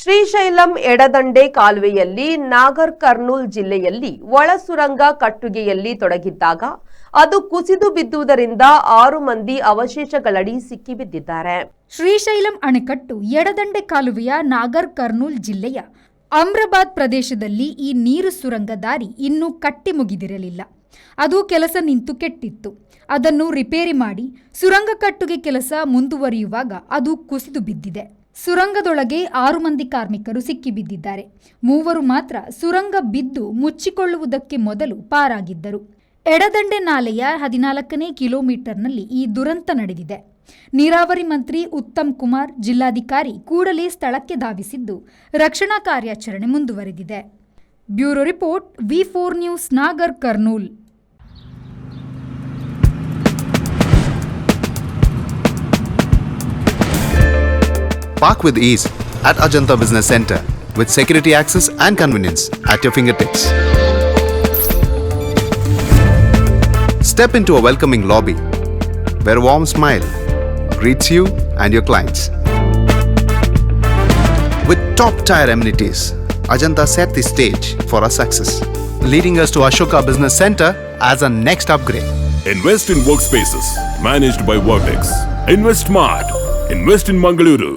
ಶ್ರೀಶೈಲಂ ಎಡದಂಡೆ ಕಾಲುವೆಯಲ್ಲಿ ನಾಗರ್ ಕರ್ನೂಲ್ ಜಿಲ್ಲೆಯಲ್ಲಿ ಒಳ ಸುರಂಗ ಕಟ್ಟುಗೆಯಲ್ಲಿ ತೊಡಗಿದ್ದಾಗ ಅದು ಕುಸಿದು ಬಿದ್ದುದರಿಂದ 6 ಮಂದಿ ಅವಶೇಷಗಳಡಿ ಸಿಕ್ಕಿಬಿದ್ದಿದ್ದಾರೆ. ಶ್ರೀಶೈಲಂ ಅಣೆಕಟ್ಟು ಎಡದಂಡೆ ಕಾಲುವೆಯ ನಾಗರ್ ಕರ್ನೂಲ್ ಜಿಲ್ಲೆಯ ಅಮ್ರಾಬಾದ್ ಪ್ರದೇಶದಲ್ಲಿ ಈ ನೀರು ಸುರಂಗ ದಾರಿ ಇನ್ನೂ ಕಟ್ಟಿ ಮುಗಿದಿರಲಿಲ್ಲ. ಅದು ಕೆಲಸ ನಿಂತು ಕೆಟ್ಟಿತ್ತು. ಅದನ್ನು ರಿಪೇರಿ ಮಾಡಿ ಸುರಂಗ ಕಟ್ಟುಗೆ ಕೆಲಸ ಮುಂದುವರಿಯುವಾಗ ಅದು ಕುಸಿದು ಬಿದ್ದಿದೆ. ಸುರಂಗದೊಳಗೆ 6 ಮಂದಿ ಕಾರ್ಮಿಕರು ಸಿಕ್ಕಿಬಿದ್ದಿದ್ದಾರೆ. 3 ಮಾತ್ರ ಸುರಂಗ ಬಿದ್ದು ಮುಚ್ಚಿಕೊಳ್ಳುವುದಕ್ಕೆ ಮೊದಲು ಪಾರಾಗಿದ್ದರು. ಎಡದಂಡೆ ನಾಲೆಯ 14ನೇ ಕಿಲೋಮೀಟರ್ನಲ್ಲಿ ಈ ದುರಂತ ನಡೆದಿದೆ. ನೀರಾವರಿ ಮಂತ್ರಿ ಉತ್ತಮ್ ಕುಮಾರ್, ಜಿಲ್ಲಾಧಿಕಾರಿ ಕೂಡಲೇ ಸ್ಥಳಕ್ಕೆ ಧಾವಿಸಿದ್ದು ರಕ್ಷಣಾ ಕಾರ್ಯಾಚರಣೆ ಮುಂದುವರೆದಿದೆ. Bureau report, V4 news, Nagar Kurnool. Park with ease at Ajanta Business Center with security access and convenience at your fingertips. Step into a welcoming lobby where a warm smile greets you and your clients. With top-tier amenities, Ajanta set the stage for our success, leading us to Ashoka Business Center as a next upgrade. Invest in workspaces managed by Vertex. Invest smart. Invest in Mangaluru.